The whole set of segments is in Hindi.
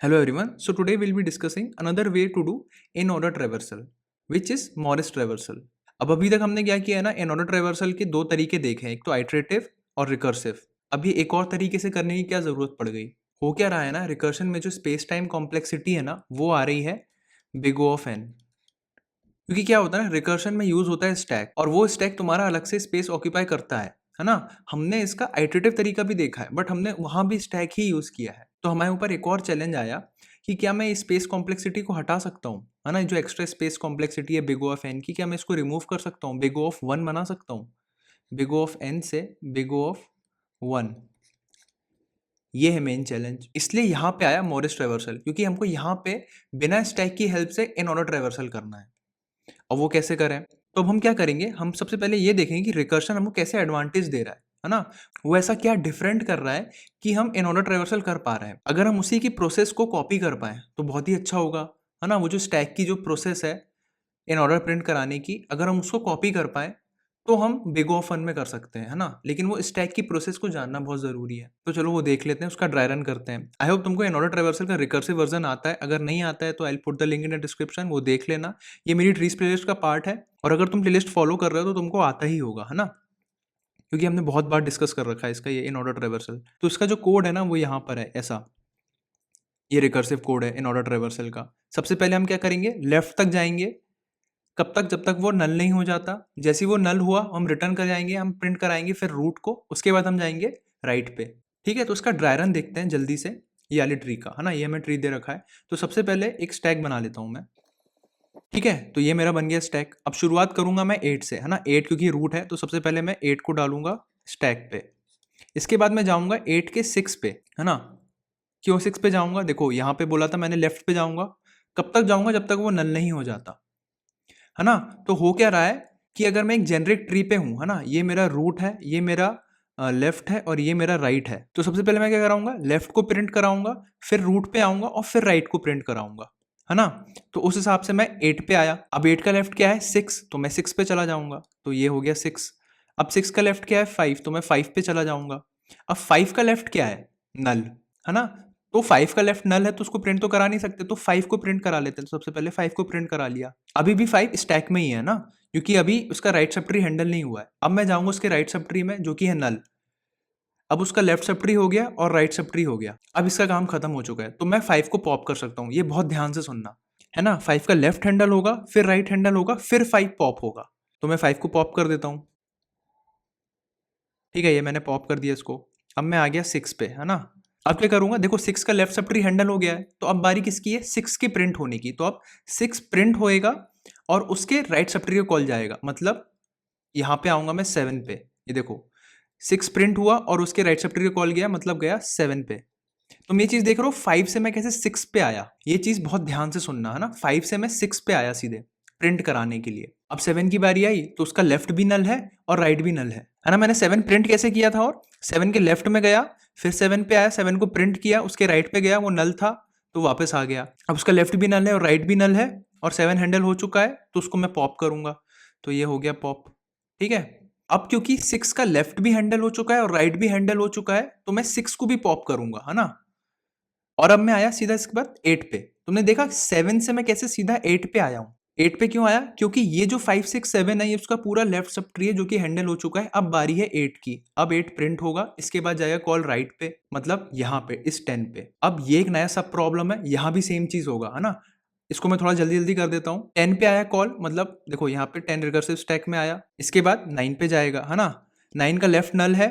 Hello everyone. So today we'll be discussing another way to do in order traversal, which is Morris traversal. अब अभी तक हमने क्या किया है ना, इन ऑर्डर ट्रेवर्सल के दो तरीके देखे हैं, एक तो आइटरेटिव और रिकर्सिव। अब ये एक और तरीके से करने की क्या जरूरत पड़ गई? हो क्या रहा है ना, रिकर्शन में जो स्पेस टाइम कॉम्प्लेक्सिटी है ना, वो आ रही है बिग O ऑफ n। क्योंकि क्या होता है ना, रिकर्शन में यूज होता है स्टैक, और वो स्टैक तुम्हारा अलग से स्पेस ऑक्यूपाई करता है ना। हमने इसका आइटरेटिव तरीका भी देखा है, बट हमने वहां भी स्टैक ही यूज किया है। तो हमारे ऊपर एक और चैलेंज आया कि क्या मैं इस स्पेस कॉम्प्लेक्सिटी को हटा सकता हूँ, है ना। जो एक्स्ट्रा स्पेस कॉम्प्लेक्सिटी है बिग O ऑफ n की, क्या मैं इसको रिमूव कर सकता हूँ, बिग O ऑफ 1 बना सकता हूँ। बिग O ऑफ n से बिग O ऑफ 1, ये है मेन चैलेंज। इसलिए यहाँ पे आया मॉरिस ट्रेवर्सल, क्योंकि हमको यहाँ पे बिना स्टैक की हेल्प से इन ऑर्डर ट्रेवर्सल करना है। और वो कैसे करें? तो अब हम क्या करेंगे, हम सबसे पहले ये देखेंगे कि रिकर्शन हमको कैसे एडवांटेज दे रहा है ना। वो ऐसा क्या डिफरेंट कर रहा है कि हम इन ऑर्डर ट्रेवर्सल कर पा रहे हैं। अगर हम उसी की प्रोसेस को कॉपी कर पाए तो बहुत ही अच्छा होगा, है ना। वो जो स्टैक की जो प्रोसेस है इन ऑर्डर प्रिंट कराने की, अगर हम उसको कॉपी कर पाए तो हम बिग O ऑफ 1 में कर सकते हैं, है ना। लेकिन वो स्टैक की प्रोसेस को जानना बहुत जरूरी है। तो चलो वो देख लेते हैं, उसका ड्राई रन करते हैं। आई होप तुमको इन ऑर्डर ट्रेवर्सल का रिकर्सिव वर्जन आता है। अगर नहीं आता है तो I put the link in the description, वो देख लेना। ये मेरी ट्रीज प्लेलिस्ट का पार्ट है, और अगर तुम प्लेलिस्ट फॉलो कर रहे हो तो तुमको आता ही होगा, है ना, क्योंकि हमने बहुत बार डिस्कस कर रखा है इसका ये इन ऑर्डर ट्रेवर्सल। तो इसका जो कोड है ना वो यहाँ पर है ऐसा, ये रिकर्सिव कोड है इन ऑर्डर ट्रेवर्सल का। सबसे पहले हम क्या करेंगे, लेफ्ट तक जाएंगे। कब तक? जब तक वो नल नहीं हो जाता। जैसे ही वो नल हुआ हम रिटर्न कर जाएंगे, हम प्रिंट कराएंगे फिर रूट को, उसके बाद हम जाएंगे राइट पे। ठीक है, तो उसका ड्राई रन देखते हैं जल्दी से, ये वाली ट्री का, है ना। ये हमें ट्री दे रखा है, तो सबसे पहले एक स्टैक बना लेता हूं मैं। ठीक है, तो ये मेरा बन गया स्टैक। अब शुरुआत करूंगा मैं 8 से, है ना। 8 क्योंकि रूट है, तो सबसे पहले मैं 8 को डालूंगा स्टैक पे। इसके बाद मैं जाऊंगा 8 के 6 पे, है ना। क्यों 6 पे जाऊंगा? देखो यहाँ पे बोला था मैंने लेफ्ट पे जाऊंगा। कब तक जाऊंगा? जब तक वो नल नहीं हो जाता, है ना। तो हो क्या रहा है कि अगर मैं एक जेनरिक ट्री पे हूं, है ना, ये मेरा रूट है, ये मेरा लेफ्ट है और ये मेरा राइट है। तो सबसे पहले मैं क्या कराऊंगा, लेफ्ट को प्रिंट कराऊंगा, फिर रूट पे आऊंगा और फिर राइट को प्रिंट कराऊंगा, है ना। तो उस हिसाब से मैं 8 पे आया। अब 8 का लेफ्ट क्या है? 6, तो मैं 6 पे चला जाऊंगा, तो ये हो गया 6। अब 6 का लेफ्ट क्या है? 5, तो मैं 5 पे चला जाऊंगा। अब 5 का लेफ्ट क्या है? नल, है ना। तो 5 का लेफ्ट नल है, तो उसको प्रिंट तो करा नहीं सकते, तो 5 को प्रिंट करा लेते हैं। तो सबसे पहले 5 को प्रिंट करा लिया। अभी भी 5 स्टैक में ही है ना, क्योंकि अभी उसका राइट सब ट्री हैंडल नहीं हुआ है। अब मैं जाऊंगा उसके राइट सब ट्री में, जो कि है नल। अब उसका लेफ्ट सब ट्री हो गया और राइट सब ट्री हो गया। अब इसका काम खत्म हो चुका है, तो मैं 5 को पॉप कर सकता हूँ। ये बहुत ध्यान से सुनना, है ना। 5 का लेफ्ट हैंडल होगा, फिर राइट हैंडल होगा, फिर 5 पॉप होगा। तो मैं 5 को पॉप कर देता हूँ। ठीक है, ये मैंने पॉप कर दिया इसको। अब मैं आ गया 6 पे, है ना। अब क्या करूंगा, देखो 6 का लेफ्ट सब ट्री हैंडल हो गया है, तो अब बारी किसकी है? 6 की प्रिंट होने की। तो अब 6 प्रिंट होएगा और उसके राइट सब ट्री को कॉल जाएगा। मतलब यहाँ पे आऊंगा मैं 7 पे, ये देखो 6 प्रिंट हुआ और उसके राइट सब ट्री को कॉल गया, मतलब गया 7 पे। तुम ये चीज देख रहे हो, 5 से मैं कैसे 6 पे आया, ये चीज बहुत ध्यान से सुनना, है ना। 5 से मैं 6 पे आया सीधे प्रिंट कराने के लिए। अब 7 की बारी आई, तो उसका लेफ्ट भी नल है और राइट भी नल है ना। मैंने 7 प्रिंट कैसे किया था, और 7 के लेफ्ट में गया, फिर 7 पे आया, 7 को प्रिंट किया, उसके राइट पे गया, वो नल था तो वापस आ गया। अब उसका लेफ्ट भी नल है और राइट भी नल है, और 7 हैंडल हो चुका है, तो उसको मैं पॉप करूंगा। तो ये हो गया पॉप। ठीक है, अब क्योंकि 6 का लेफ्ट भी हैंडल हो चुका है और राइट भी हैंडल हो चुका है, तो मैं 6 को भी पॉप करूंगा, है ना। और अब मैं आया सीधा इसके बाद 8 पे। तुमने देखा 7 से मैं कैसे सीधा 8 पे आया हूं। 8 पे क्यों आया? क्योंकि ये जो 5 6 7 है, ये उसका पूरा लेफ्ट सब ट्री है जो कि हैंडल हो चुका है। अब बारी है 8 की। अब 8 प्रिंट होगा, इसके बाद जाएगा कॉल राइट पे, मतलब यहाँ पे इस 10 पे। अब ये एक नया सब प्रॉब्लम है, यहाँ भी सेम चीज होगा, है ना। इसको मैं थोड़ा जल्दी जल्दी कर देता हूँ। 10 पे आया कॉल, मतलब देखो यहाँ पे 10 रिकर्सिव स्टैक में आया। इसके बाद 9 पे जाएगा, है ना। 9 का लेफ्ट नल है,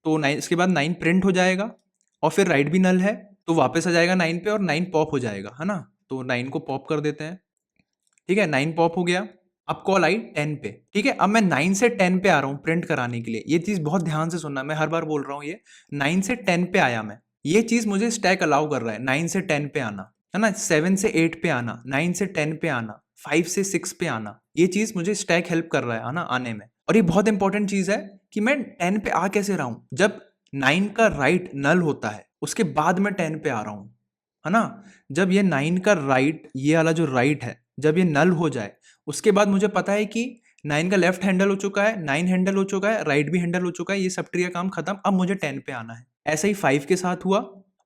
तो 9 इसके बाद 9 प्रिंट हो जाएगा, और फिर राइट भी नल है, तो वापस आ जाएगा 9 पे और 9 पॉप हो जाएगा, है ना। तो 9 को पॉप कर देते हैं। ठीक है, 9 पॉप हो गया। अब कॉल आई 10 पे। ठीक है, अब मैं 9 से 10 पे आ रहा हूँ प्रिंट कराने के लिए। ये चीज बहुत ध्यान से सुनना, मैं हर बार बोल रहा हूँ ये। 9 से 10 पे आया मैं, ये चीज मुझे स्टैक अलाउ कर रहा है 9 से 10 पे आना, है ना। 7 से 8 पे आना, 9 से 10 पे आना, 5 से 6 पे आना, ये चीज मुझे स्टैक हेल्प कर रहा है ना आने में। और ये बहुत इंपॉर्टेंट चीज है कि मैं 10 पे आ कैसे रहा हूँ। जब 9 का राइट नल होता है, उसके बाद मैं 10 पे आ रहा हूँ, है ना। जब ये 9 का राइट, ये वाला जो राइट है, जब ये नल हो जाए, उसके बाद मुझे पता है कि 9 का लेफ्ट हैंडल हो चुका है, 9 हैंडल हो चुका है, राइट भी हैंडल हो चुका है, ये सब ट्री का काम खत्म। अब मुझे 10 पे आना है। ऐसा ही 5 के साथ हुआ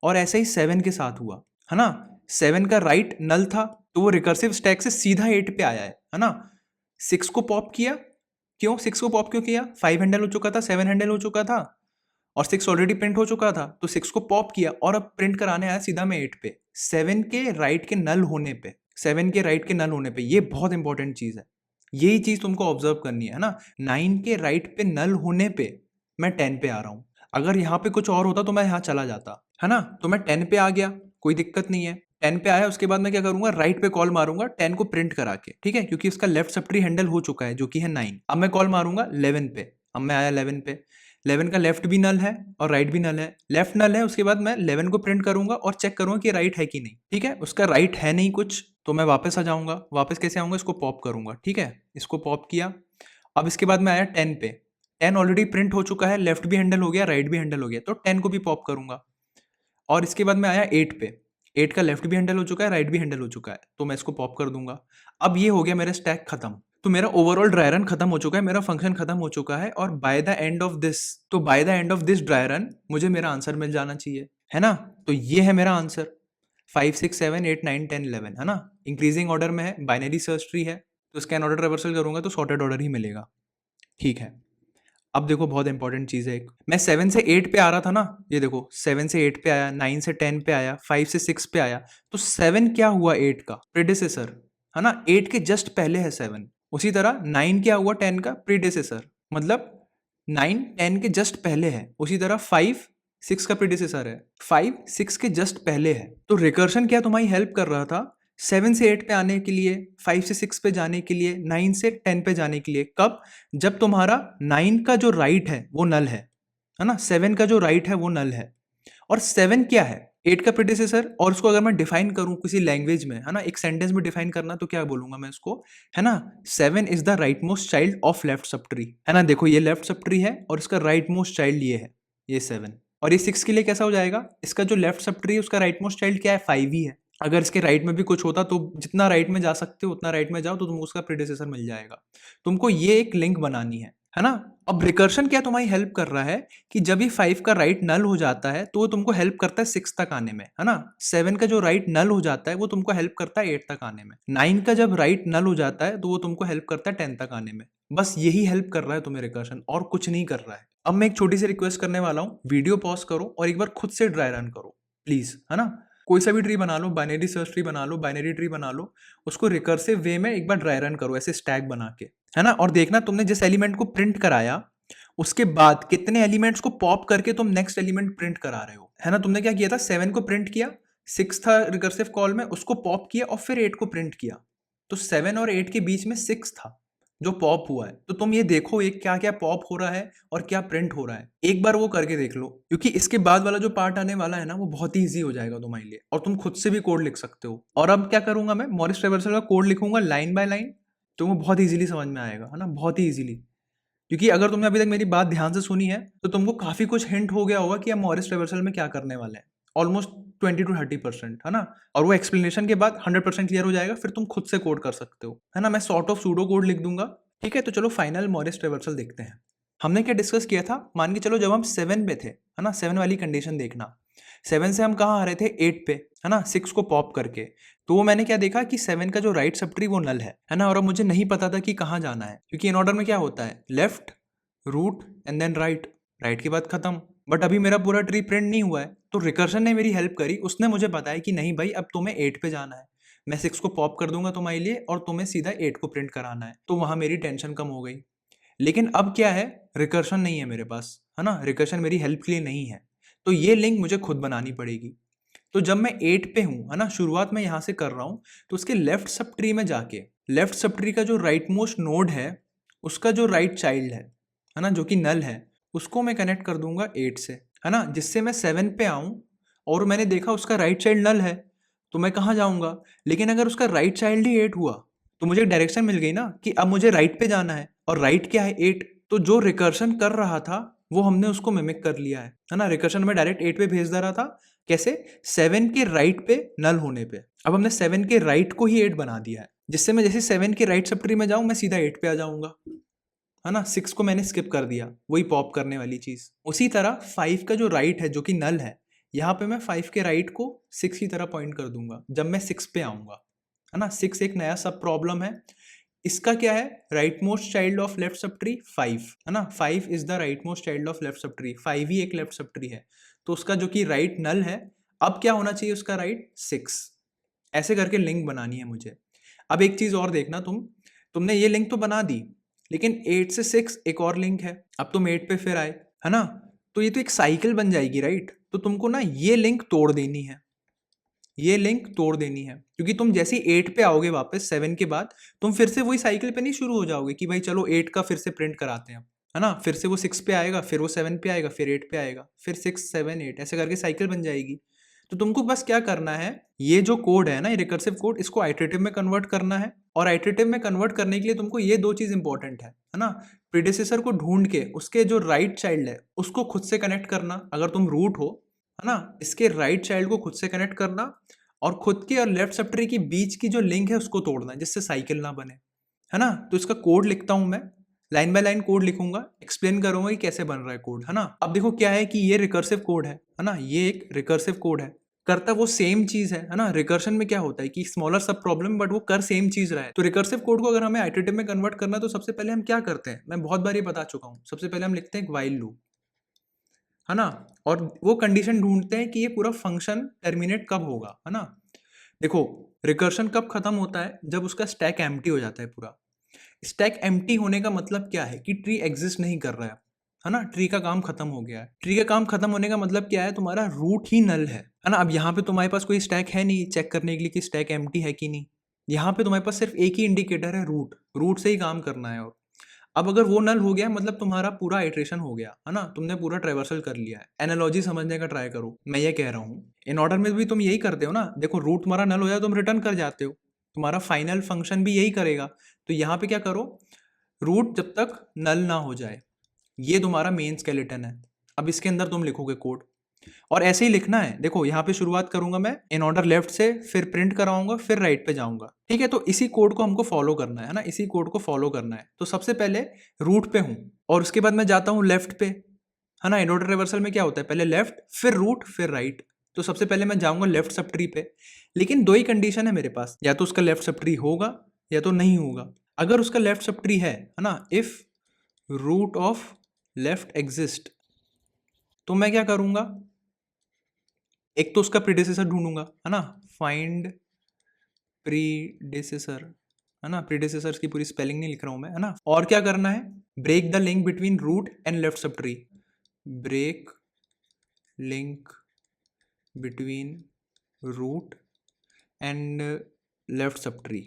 और ऐसा ही 7 के साथ हुआ, है ना। 7 का राइट नल था तो वो रिकर्सिव स्टैक से सीधा 8 पे आया है ना। 6 को पॉप किया, क्यों 6 को पॉप क्यों किया? 5 हैंडल हो चुका था, 7 हैंडल हो चुका था और 6 ऑलरेडी प्रिंट हो चुका था, तो 6 को पॉप किया और अब प्रिंट कराने आया सीधा मैं 8 पे, 7 के राइट के नल होने पे, 7 के राइट के नल होने पे। ये बहुत इंपॉर्टेंट चीज है, यही चीज तुमको ऑब्जर्व करनी है ना। 9 के राइट पे नल होने पे मैं 10 पे आ रहा हूं। अगर यहाँ पे कुछ और होता तो मैं यहाँ चला जाता, है ना। तो मैं 10 पे आ गया, कोई दिक्कत नहीं है। 10 पे आया, उसके बाद मैं क्या करूंगा, राइट पे कॉल मारूंगा 10 को प्रिंट करा के, ठीक है, क्योंकि उसका लेफ्ट सबट्री हैंडल हो चुका है जो कि है 9। अब मैं कॉल मारूंगा 11 पे, अब मैं आया 11 पे, 11 का लेफ्ट भी नल है और राइट भी नल है। लेफ्ट नल है, उसके बाद मैं 11 को प्रिंट करूंगा और चेक करूंगा कि राइट है कि नहीं, ठीक है। उसका राइट है नहीं कुछ, तो मैं वापस आ जाऊंगा। वापस कैसे आऊंगा, इसको पॉप करूंगा, ठीक है, इसको पॉप किया। अब इसके बाद मैं आया 10 पे, 10 ऑलरेडी प्रिंट हो चुका है, लेफ्ट भी हैंडल हो गया, राइट भी हैंडल हो गया, तो 10 को भी पॉप करूंगा। और इसके बाद मैं आया 8 पे, 8 का लेफ्ट भी हैंडल हो चुका है, राइट भी हैंडल हो चुका है, तो मैं इसको पॉप कर दूंगा। अब ये हो गया मेरा स्टैक खत्म। तो मेरा ओवरऑल ड्राई रन खत्म हो चुका है, मेरा फंक्शन खत्म हो चुका है। और by the end of this, तो by the end of this dry run मुझे मेरा आंसर मिल जाना चाहिए, है ना। तो ये है मेरा आंसर 5 6 7 8 9 10 11, है ना। इंक्रीजिंग ऑर्डर में है, बाइनरी सर्च ट्री है, तो स्कैन ऑर्डर रिवर्सल करूंगा तो सॉर्टेड ऑर्डर ही मिलेगा, ठीक है। अब देखो बहुत इंपॉर्टेंट चीज है एक, मैं 7 से 8 पे आ रहा था ना, ये देखो 7 से 8 पे आया, 9 से 10 पे आया, 5 से 6 पे आया, तो 7 क्या हुआ 8 का प्रीडिसेसर, है ना। 8 के जस्ट पहले है 7। उसी तरह 9 क्या हुआ 10 का प्रीडिसेसर, मतलब 9 10 के जस्ट पहले है। उसी तरह 5 6 का प्रीडिसेसर है, 5 6 के जस्ट पहले है। तो रिकर्शन क्या तुम्हारी हेल्प कर रहा था 7 से 8 पे आने के लिए, 5 से 6 पे जाने के लिए, 9 से 10 पे जाने के लिए। कब? जब तुम्हारा 9 का जो राइट है वो नल है ना, 7 का जो राइट है वो नल है। और 7 क्या है 8 का प्रीडिसेसर। और उसको अगर मैं डिफाइन करूं किसी लैंग्वेज में, है ना, एक सेंटेंस में डिफाइन करना, तो क्या बोलूंगा मैं इसको, है ना, 7 is the right most child of left subtree, है ना। देखो ये लेफ्ट सब ट्री है और इसका राइट मोस्ट चाइल्ड ये है, ये 7। और ये 6 के लिए कैसा हो जाएगा, इसका जो लेफ्ट सब ट्री है उसका राइट मोस्ट चाइल्ड क्या है, 5 ही है। अगर इसके राइट में भी कुछ होता तो जितना राइट में जा सकते हो उतना राइट में जाओ, तो तुमको उसका प्रीडिसेसर मिल जाएगा। तुमको ये एक लिंक बनानी है ना। अब रिकर्शन क्या तुम्हारी हेल्प कर रहा है कि जब ये 5 का राइट नल हो जाता है तो वो तुमको हेल्प करता है 6 तक आने में, है ना। 7 का जो राइट नल हो जाता है वो तुमको हेल्प करता है 8 तक आने में। 9 का जब राइट नल हो जाता है तो वो तुमको हेल्प करता है 10 तक आने में। बस यही हेल्प कर रहा है तुम्हें रिकर्शन, और कुछ नहीं कर रहा है। अब मैं एक छोटी सी रिक्वेस्ट करने वाला हूँ, वीडियो पॉज करो और एक बार खुद से ड्राई रन करो प्लीज, है ना। कोई सा भी ट्री बना लो, बाइनरी सर्च ट्री बना लो, बाइनरी ट्री बना लो, उसको रिकर्सिव वे में एक बार ड्राई रन करो ऐसे स्टैक बना के, है ना। और देखना तुमने जिस एलिमेंट को प्रिंट कराया उसके बाद कितने एलिमेंट्स को पॉप करके तुम नेक्स्ट एलिमेंट प्रिंट करा रहे हो, है ना। तुमने क्या किया था, 7 को प्रिंट किया, 6 था रिकर्सिव कॉल में, उसको पॉप किया और फिर 8 को प्रिंट किया। तो 7 और 8 के बीच में 6 था जो पॉप हुआ है। तो तुम ये देखो एक क्या क्या पॉप हो रहा है और क्या प्रिंट हो रहा है, एक बार वो करके देख लो, क्योंकि इसके बाद वाला जो पार्ट आने वाला है ना वो बहुत ही ईजी हो जाएगा तुम्हारे लिए, और तुम खुद से भी कोड लिख सकते हो। और अब क्या करूंगा मैं, मॉरिस ट्रेवर्सल का कोड लिखूंगा लाइन बाय लाइन, तो वो बहुत ईजिली समझ में आएगा, है ना, बहुत ही ईजिली। क्योंकि अगर तुमने अभी तक मेरी बात ध्यान से सुनी है तो तुमको काफी कुछ हिंट हो गया होगा कि हम मॉरिस ट्रेवर्सल में क्या करने वाले हैं, ऑलमोस्ट 20 to 30%, है ना। और वो एक्सप्लेनेशन के बाद 100% क्लियर हो जाएगा, फिर तुम खुद से कोड कर सकते हो, है ना। मैं सॉर्ट ऑफ सूडो कोड लिख दूंगा, ठीक है। तो चलो फाइनल मॉरिस ट्रेवर्सल देखते हैं। हमने क्या डिस्कस किया था, मान के चलो जब हम 7 पे थे, है ना, 7 वाली कंडीशन देखना, 7 से हम कहाँ आ रहे थे 8 पे, है ना, 6 को पॉप करके। तो वो मैंने क्या देखा कि 7 का जो राइट सब ट्री वो नल है ना। और अब मुझे नहीं पता था कि कहाँ जाना है, क्योंकि इन ऑर्डर में क्या होता है, left root and then right, right के बाद खत्म। बट अभी मेरा पूरा ट्री प्रिंट नहीं हुआ है, तो रिकर्शन ने मेरी हेल्प करी, उसने मुझे बताया कि नहीं भाई अब तुम्हें 8 पे जाना है, मैं 6 को पॉप कर दूंगा तुम्हारे लिए और तुम्हें सीधा 8 को प्रिंट कराना है। तो वहां मेरी टेंशन कम हो गई। लेकिन अब क्या है, रिकर्शन नहीं है मेरे पास, है ना, रिकर्शन मेरी हेल्प के लिए नहीं है, तो ये लिंक मुझे खुद बनानी पड़ेगी। तो जब मैं 8 पे हूँ, है ना, शुरुआत में यहाँ से कर रहा हूँ, तो उसके लेफ्ट सब ट्री में जाके लेफ्ट सब ट्री का जो राइट मोस्ट नोड है उसका जो राइट चाइल्ड है ना, जो कि नल है, उसको मैं कनेक्ट कर दूंगा 8 से, है ना, जिससे मैं 7 पे आऊं। और मैंने देखा उसका राइट चाइल्ड नल है, तो मैं कहाँ जाऊंगा। लेकिन अगर उसका राइट चाइल्ड ही 8 हुआ तो मुझे डायरेक्शन मिल गई ना कि अब मुझे राइट पे जाना है, और राइट क्या है 8। तो जो रिकर्शन कर रहा था वो हमने उसको मिमिक कर लिया है ना। रिकर्शन में डायरेक्ट 8 पे भेज दे रहा था, कैसे, 7 के राइट पे नल होने पे। अब हमने 7 के राइट को ही 8 बना दिया है, जिससे मैं जैसे 7 के राइट सब ट्री में जाऊं मैं सीधा 8 पे आ जाऊंगा, है ना। 6 को मैंने स्किप कर दिया, वही पॉप करने वाली चीज। उसी तरह 5 का जो राइट है जो कि नल है, यहाँ पे मैं 5 के राइट को 6 की तरह पॉइंट कर दूंगा जब मैं 6 पे आऊंगा, है ना। 6 एक नया सब प्रॉब्लम है। इसका क्या है, right most child of left sub tree 5, है ना। 5 is the right most child of left sub tree, 5 ही एक लेफ्ट सब ट्री है, तो उसका जो कि राइट नल है, अब क्या होना चाहिए उसका राइट 6। ऐसे करके लिंक बनानी है मुझे। अब एक चीज और देखना, तुमने ये लिंक तो बना दी, लेकिन 8 से 6 एक और लिंक है। अब तुम 8 पे फिर आए, है ना, तो ये तो एक साइकिल बन जाएगी, राइट। तो तुमको ना ये लिंक तोड़ देनी है, ये लिंक तोड़ देनी है, क्योंकि तुम जैसे 8 पे आओगे वापस 7 के बाद, तुम फिर से वही साइकिल पे नहीं शुरू हो जाओगे कि भाई चलो 8 का फिर से प्रिंट कराते हैं, है ना। फिर से वो 6 पे आएगा, फिर वो 7 पे आएगा, फिर 8 पे आएगा, फिर 6 7 8, ऐसे करके साइकिल बन जाएगी। तो तुमको बस क्या करना है, ये जो कोड है ना, ये रिकर्सिव कोड, इसको आइटरेटिव में कन्वर्ट करना है। और आइटरेटिव में कन्वर्ट करने के लिए तुमको ये दो चीज इंपॉर्टेंट है ना। प्रीडिसेसर को ढूंढ के उसके जो राइट चाइल्ड है उसको खुद से कनेक्ट करना, अगर तुम रूट हो, है ना, इसके राइट चाइल्ड को खुद से कनेक्ट करना, और खुद के और लेफ्ट सब ट्री के बीच की जो लिंक है उसको तोड़ना, जिससे साइकिल ना बने, है ना। तो इसका कोड लिखता हूं मैं, लाइन बाय लाइन कोड लिखूंगा, एक्सप्लेन करूंगा कि कैसे बन रहा है कोड, है ना। अब देखो क्या है कि ये रिकर्सिव कोड है ना, ये एक रिकर्सिव कोड है, करता वो सेम चीज है ना। रिकर्शन में क्या होता है कि स्मॉलर सब प्रॉब्लम, बट वो कर सेम चीज रहा है। तो रिकर्सिव कोड को अगर हमें आइटरेटिव में कन्वर्ट करना है, तो सबसे पहले हम क्या करते हैं, मैं बहुत बार ये बता चुका हूँ, सबसे पहले हम लिखते हैं एक व्हाइल लूप, है ना, और वो कंडीशन ढूंढते हैं कि ये पूरा फंक्शन टर्मिनेट कब होगा, है ना। देखो, रिकर्शन कब खत्म होता है, जब उसका स्टैक एम्प्टी हो जाता है पूरा। स्टैक एम्प्टी होने का मतलब क्या है कि ट्री एग्जिस्ट नहीं कर रहा है ना, ट्री का काम खत्म हो गया है। ट्री का काम खत्म होने का मतलब क्या है, तुम्हारा रूट ही नल है ना। अब यहाँ पे तुम्हारे पास कोई स्टैक है नहीं चेक करने के लिए कि स्टैक एम्प्टी है कि नहीं। यहाँ पे तुम्हारे पास सिर्फ एक ही इंडिकेटर है, रूट, रूट से ही काम करना है। और अब अगर वो नल हो गया मतलब तुम्हारा पूरा इटरेशन हो गया, है ना, तुमने पूरा ट्रेवर्सल कर लिया है। एनालॉजी समझने का ट्राई करो, मैं ये कह रहा हूँ, इन ऑर्डर में भी तुम यही करते हो ना। देखो, रूट तुम्हारा नल हो जाए तुम रिटर्न कर जाते हो, तुम्हारा फाइनल फंक्शन भी यही करेगा। तो यहाँ पे क्या करो, रूट जब तक नल ना हो जाए, ये तुम्हारा मेन स्केलेटन है। अब इसके अंदर तुम लिखोगे कोड, और ऐसे ही लिखना है। देखो, यहाँ पे शुरुआत करूंगा मैं इन ऑर्डर लेफ्ट से, फिर प्रिंट कराऊंगा, फिर राइट पे जाऊंगा, ठीक है। तो इसी कोड को हमको फॉलो करना है ना, इसी कोड को फॉलो करना है। तो सबसे पहले रूट पे हूं, और उसके बाद मैं जाता हूं लेफ्ट पे, है ना। इन ऑर्डर रिवर्सल में क्या होता है, पहले लेफ्ट, फिर रूट, फिर राइट। तो सबसे पहले मैं जाऊंगा लेफ्ट सब ट्री पे, लेकिन दो ही कंडीशन है मेरे पास, या तो उसका लेफ्ट सब ट्री होगा या तो नहीं होगा। अगर उसका लेफ्ट सब ट्री है ना, if root of left exist, तो मैं क्या करूंगा, एक तो उसका प्रीडिसेसर ढूंढूंगा, है ना, फाइंड प्रीडिसेसर, है ना। प्रीडिसेसर की पूरी स्पेलिंग नहीं लिख रहा हूं मैं, है ना। और क्या करना है, break the link between root and left subtree, break link between root and left subtree,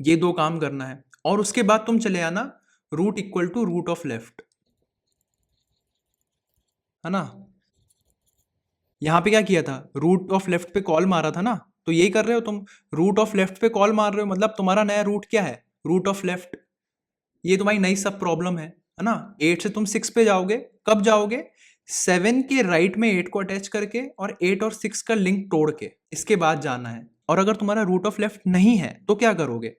ये दो काम करना है। और उसके बाद तुम चले आना root equal to root of left, है ना। यहां पे क्या किया था, रूट ऑफ लेफ्ट पे कॉल मारा था ना, तो यही कर रहे हो तुम, रूट ऑफ लेफ्ट पे कॉल मार रहे हो, मतलब तुम्हारा नया रूट क्या है, रूट ऑफ लेफ्ट। ये तुम्हारी नई सब प्रॉब्लम है ना। 8 से तुम 6 पे जाओगे, कब जाओगे, 7 के राइट में 8 को अटैच करके, और 8 और 6 का लिंक तोड़ के इसके बाद जाना है। और अगर तुम्हारा रूट ऑफ लेफ्ट नहीं है तो क्या करोगे,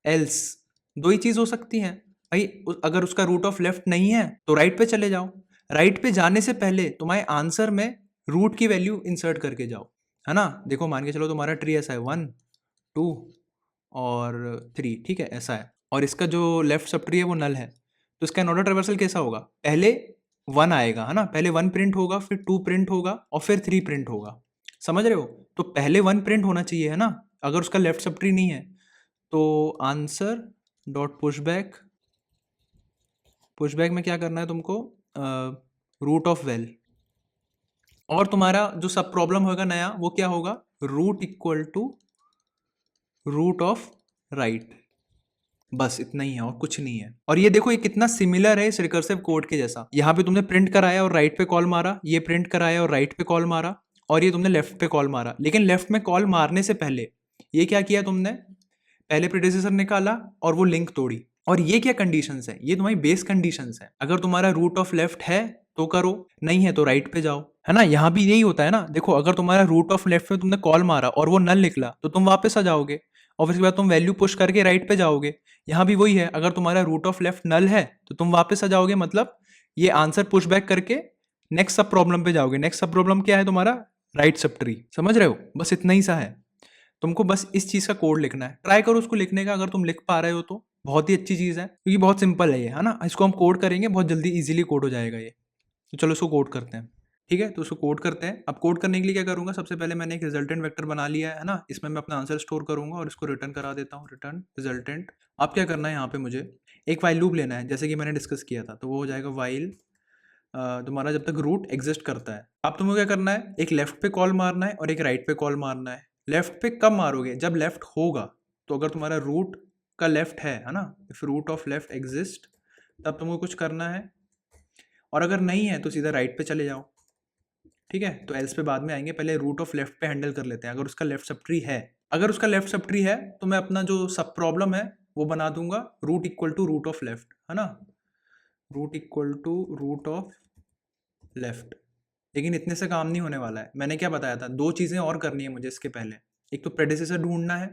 एल्स। दो ही चीज हो सकती है भाई, अगर उसका रूट ऑफ लेफ्ट नहीं है तो राइट पे चले जाओ, राइट पे जाने से पहले तुम्हारे आंसर में रूट की वैल्यू इंसर्ट करके जाओ, है ना। देखो, मान के चलो तुम्हारा ट्री ऐसा है 1 2 और 3, ठीक है, ऐसा है, और इसका जो लेफ्ट सब ट्री है वो नल है। तो इसका नोडल ट्रेवर्सल कैसा होगा, पहले 1 आएगा, है ना, पहले 1 प्रिंट होगा, फिर 2 प्रिंट होगा, और फिर 3 प्रिंट होगा। समझ रहे हो, तो पहले 1 प्रिंट होना चाहिए, है ना, अगर उसका लेफ्ट सब ट्री नहीं है। तो आंसर डॉट पुशबैक, पुशबैक में क्या करना है तुमको, रूट ऑफ वेल, और तुम्हारा जो सब प्रॉब्लम होगा नया वो क्या होगा, root equal to root of right. बस इतना ही है और कुछ नहीं है। और ये देखो, ये कितना सिमिलर है इस रिकर्सिव कोड के जैसा। यहाँ पे तुमने प्रिंट कराया और राइट पे कॉल मारा, ये प्रिंट कराया और राइट पे कॉल मारा, और ये तुमने लेफ्ट पे कॉल मारा। लेकिन लेफ्ट में कॉल मारने से पहले ये क्या किया तुमने, पहले प्रीडिसेसर निकाला और वो लिंक तोड़ी। और ये क्या कंडीशंस है, ये तुम्हारी बेस कंडीशंस है। अगर तुम्हारा रूट ऑफ लेफ्ट है तो करो, नहीं है तो राइट पे जाओ, है ना। यहाँ भी यही होता है ना। देखो, अगर तुम्हारा रूट ऑफ लेफ्ट में तुमने कॉल मारा और वो नल निकला तो तुम वापस आ जाओगे, और उसके बाद तुम वैल्यू पुश करके राइट पे जाओगे। यहाँ भी वही है, अगर तुम्हारा रूट ऑफ लेफ्ट नल है तो तुम वापस आ जाओगे, मतलब ये आंसर पुश बैक करके नेक्स्ट सब प्रॉब्लम पे जाओगे। नेक्स्ट सब प्रॉब्लम क्या है तुम्हारा? Right sub tree. समझ रहे हो? बस इतना ही सा है। तुमको बस इस चीज़ का कोड लिखना है। ट्राई करो उसको लिखने का, अगर तुम लिख पा रहे हो तो बहुत ही अच्छी चीज़ है, क्योंकि बहुत सिंपल है ये, है ना? इसको हम कोड करेंगे, बहुत जल्दी इजीली कोड हो जाएगा ये। तो चलो इसको कोड करते हैं। ठीक है, तो उसको कोड करते हैं। अब कोड करने के लिए क्या करूंगा, सबसे पहले मैंने एक रिजल्टेंट वेक्टर बना लिया है ना, इसमें मैं अपना आंसर स्टोर करूंगा और इसको रिटर्न करा देता हूँ, रिटर्न रिजल्टेंट। अब क्या करना है, यहाँ पे मुझे एक वाइल लूप लेना है, जैसे कि मैंने डिस्कस किया था। तो वो हो जाएगा वाइल तुम्हारा जब तक रूट एग्जिस्ट करता है। अब तुम्हें क्या करना है, एक लेफ्ट पे कॉल मारना है और एक राइट पे कॉल मारना है। लेफ्ट पे कब मारोगे? जब लेफ्ट होगा। तो अगर तुम्हारा रूट का लेफ्ट है ना, if root of left exist, तब तुमको कुछ करना है, और अगर नहीं है तो सीधा राइट पे चले जाओ। ठीक है, तो एल्स पे बाद में आएंगे, पहले रूट ऑफ लेफ्ट पे हैंडल कर लेते हैं। अगर उसका लेफ्ट सब ट्री है, अगर उसका लेफ्ट सब ट्री है तो मैं अपना जो सब प्रॉब्लम है वो बना दूंगा root equal to root of left, है ना, root equal to root of left. लेकिन इतने से काम नहीं होने वाला है। मैंने क्या बताया था, दो चीज़ें और करनी है मुझे इसके पहले। एक तो प्रेडिसेसर ढूंढना है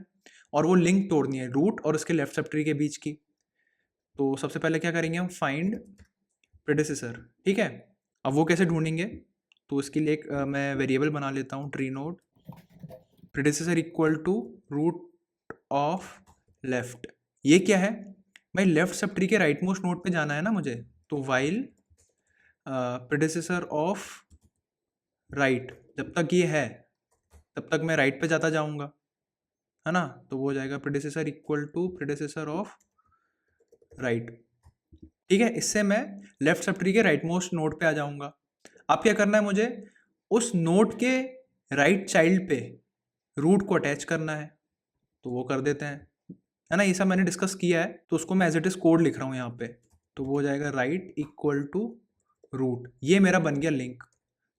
और वो लिंक तोड़नी है रूट और उसके लेफ्ट सब ट्री के बीच की। तो सबसे पहले क्या करेंगे हम, फाइंड प्रेडिसेसर। ठीक है, अब वो कैसे ढूंढेंगे, तो उसके लिए एक मैं वेरिएबल बना लेता हूँ, tree node predecessor equal to root of left. ये क्या है भाई, लेफ्ट सब ट्री के राइट मोस्ट नोड पे जाना है ना मुझे। तो वाइल प्रेडिसेसर ऑफ राइट, जब तक ये है तब तक मैं राइट पे जाता जाऊंगा, है ना। तो वो हो जाएगा predecessor equal to predecessor of right. ठीक है, इससे मैं लेफ्ट सब ट्री के राइट मोस्ट नोड पे आ जाऊंगा। अब क्या करना है मुझे, उस नोड के राइट चाइल्ड पे रूट को अटैच करना है। तो वो कर देते हैं, है ना। ये सब मैंने डिस्कस किया है, तो उसको मैं एज इट इज कोड लिख रहा हूँ यहाँ पे। तो वो हो जाएगा राइट इक्वल टू रूट। ये मेरा बन गया लिंक।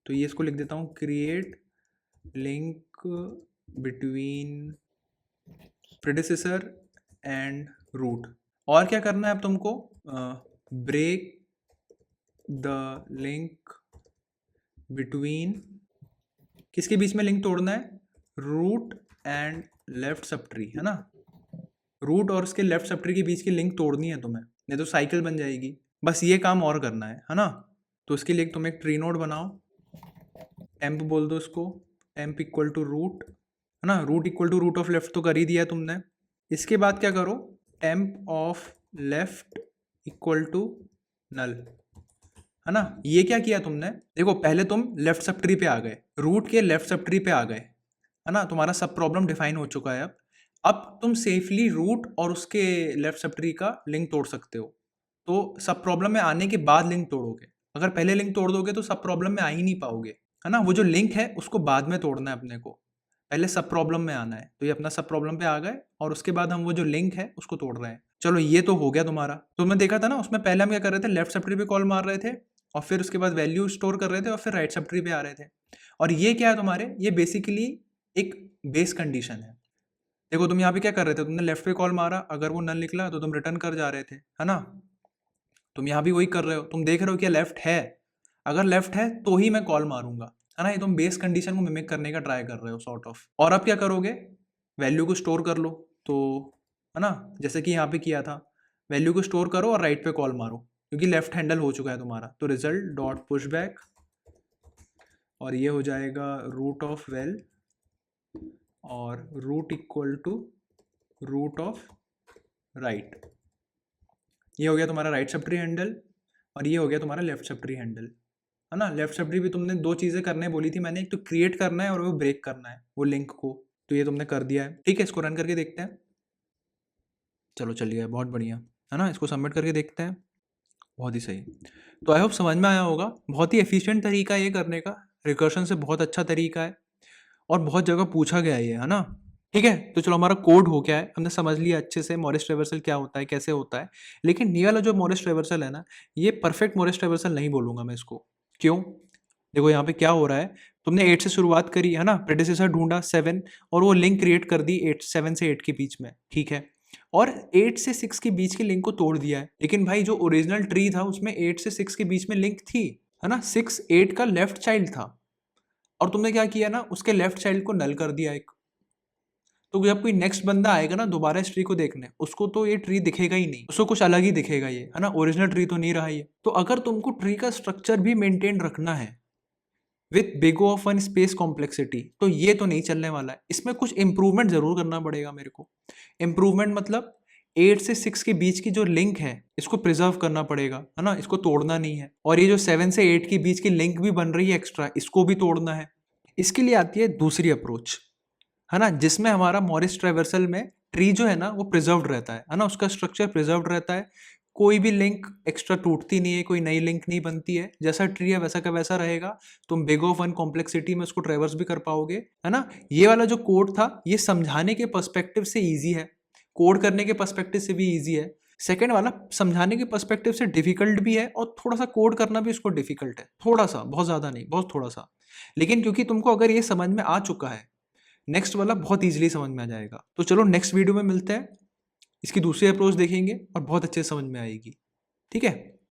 तो ये इसको लिख देता हूँ, create link between predecessor and root. और क्या करना है अब तुमको, ब्रेक द लिंक बिटवीन, किसके बीच में लिंक तोड़ना है, root and left subtree, है ना। रूट और उसके लेफ्ट सब ट्री के बीच की लिंक तोड़नी है तुम्हें, नहीं तो साइकिल बन जाएगी। बस ये काम और करना है ना। तो उसके लिए तुम एक ट्री नोड बनाओ, टेम्प बोल दो उसको, टेम्प इक्वल टू रूट, है ना। Root equal to root of left तो कर ही दिया तुमने। इसके बाद क्या करो, temp of left equal to null, है ना। ये क्या किया तुमने, देखो पहले तुम लेफ्ट सब ट्री पे आ गए, रूट के लेफ्ट सब ट्री पे आ गए, है ना। तुम्हारा सब प्रॉब्लम डिफाइन हो चुका है। अब तुम सेफली रूट और उसके लेफ्ट सब ट्री का लिंक तोड़ सकते हो। तो सब प्रॉब्लम में आने के बाद लिंक तोड़ोगे। अगर पहले लिंक तोड़ दोगे तो सब प्रॉब्लम में आ ही नहीं पाओगे, है ना। वो जो लिंक है उसको बाद में तोड़ना है अपने को, पहले सब प्रॉब्लम में आना है। तो ये अपना सब प्रॉब्लम पे आ गए और उसके बाद हम वो जो लिंक है उसको तोड़ रहे हैं। चलो ये तो हो गया तुम्हारा। तो मैं देखा था ना, उसमें पहले हम क्या कर रहे थे, लेफ्ट सब ट्री पे कॉल मार रहे थे और फिर उसके बाद वैल्यू स्टोर कर रहे थे और फिर राइट सब ट्री पे आ रहे थे। और ये क्या है तुम्हारे, ये बेसिकली एक बेस कंडीशन है। देखो तुम यहाँ पे क्या कर रहे थे, तुमने लेफ्ट पे कॉल मारा, अगर वो नल निकला तो तुम रिटर्न कर जा रहे थे, है ना। तुम यहाँ भी वही कर रहे हो, तुम देख रहे हो क्या लेफ्ट है, अगर लेफ्ट है तो ही मैं कॉल मारूंगा, है ना। ये तुम बेस कंडीशन को मिमिक करने का ट्राई कर रहे हो सॉर्ट ऑफ। और अब क्या करोगे, वैल्यू को स्टोर कर लो, तो है ना, जैसे कि यहाँ पे किया था, वैल्यू को स्टोर करो और राइट पे कॉल मारो, क्योंकि लेफ्ट हैंडल हो चुका है तुम्हारा। तो रिजल्ट डॉट पुश बैक, और ये हो जाएगा रूट ऑफ वेल, और root equal to root of right. ये हो गया तुम्हारा राइट सब ट्री हैंडल और ये हो गया तुम्हारा लेफ्ट सब ट्री हैंडल, है ना। लेफ्ट सब ट्री भी तुमने दो चीज़ें करने बोली थी मैंने, एक तो क्रिएट करना है और वो ब्रेक करना है वो लिंक को। तो ये तुमने कर दिया है। ठीक है, इसको रन करके देखते हैं। चलो चल गया, बहुत बढ़िया, है ना। इसको सबमिट करके देखते हैं, बहुत ही सही। तो आई होप समझ में आया होगा। बहुत ही एफिशिएंट तरीका है ये करने का, रिकर्शन से बहुत अच्छा तरीका है और बहुत जगह पूछा गया है ये, है ना। ठीक है, तो चलो हमारा कोड हो गया है, हमने समझ लिया अच्छे से मॉरिस ट्रेवर्सल क्या होता है, कैसे होता है। लेकिन ये वाला जो मॉरिस ट्रेवर्सल है ना, ये परफेक्ट मॉरिस ट्रेवर्सल नहीं बोलूंगा मैं इसको। क्यों? देखो यहाँ पे क्या हो रहा है, तुमने 8 से शुरुआत करी, है ना, प्रेडिसेसर ढूंढा 7 और वो लिंक क्रिएट कर दी 8, 7 से 8 के बीच में, ठीक है। और 8 से 6 के बीच के लिंक को तोड़ दिया है। लेकिन भाई जो ओरिजिनल ट्री था उसमें 8 से 6 के बीच में लिंक थी, है ना। 6 8 का लेफ्ट चाइल्ड था और तुमने क्या किया ना, उसके लेफ्ट चाइल्ड को नल कर दिया एक। तो जब कोई नेक्स्ट बंदा आएगा ना दोबारा इस ट्री को देखने, उसको तो ये ट्री दिखेगा ही नहीं, उसको कुछ अलग ही दिखेगा ये, है ना। ओरिजिनल ट्री तो नहीं रहा ये। तो अगर तुमको ट्री का स्ट्रक्चर भी मेंटेन रखना है with big O of one space complexity, तो ये तो नहीं चलने वाला है, इसमें कुछ इंप्रूवमेंट जरूर करना पड़ेगा मेरे को। इंप्रूवमेंट मतलब 8 से 6 के बीच की जो लिंक है इसको प्रिजर्व करना पड़ेगा, है ना, इसको तोड़ना नहीं है। और ये जो 7 से 8 के बीच की लिंक भी बन रही है एक्स्ट्रा, इसको भी तोड़ना है। इसके लिए आती है दूसरी अप्रोच, है ना, जिसमें हमारा मॉरिस ट्रावर्सल में ट्री जो है ना वो प्रिजर्व्ड रहता है ना, उसका स्ट्रक्चर प्रिजर्व्ड रहता है, कोई भी लिंक एक्स्ट्रा टूटती नहीं है, कोई नई लिंक नहीं बनती है, जैसा ट्री है वैसा का वैसा रहेगा। तुम बिग ऑफ वन कॉम्प्लेक्सिटी में उसको ट्रेवर्स भी कर पाओगे, है ना। ये वाला जो कोड था ये समझाने के पर्सपेक्टिव से ईजी है, कोड करने के पर्सपेक्टिव से भी ईजी है। सेकेंड वाला समझाने के पर्सपेक्टिव से डिफिकल्ट भी है, और थोड़ा सा कोड करना भी उसको डिफिकल्ट है, थोड़ा सा, बहुत ज्यादा नहीं, बहुत थोड़ा सा। लेकिन क्योंकि तुमको अगर ये समझ में आ चुका है, नेक्स्ट वाला बहुत इजीली समझ में आ जाएगा। तो चलो नेक्स्ट वीडियो में मिलते हैं, इसकी दूसरी अप्रोच देखेंगे और बहुत अच्छे से समझ में आएगी। ठीक है।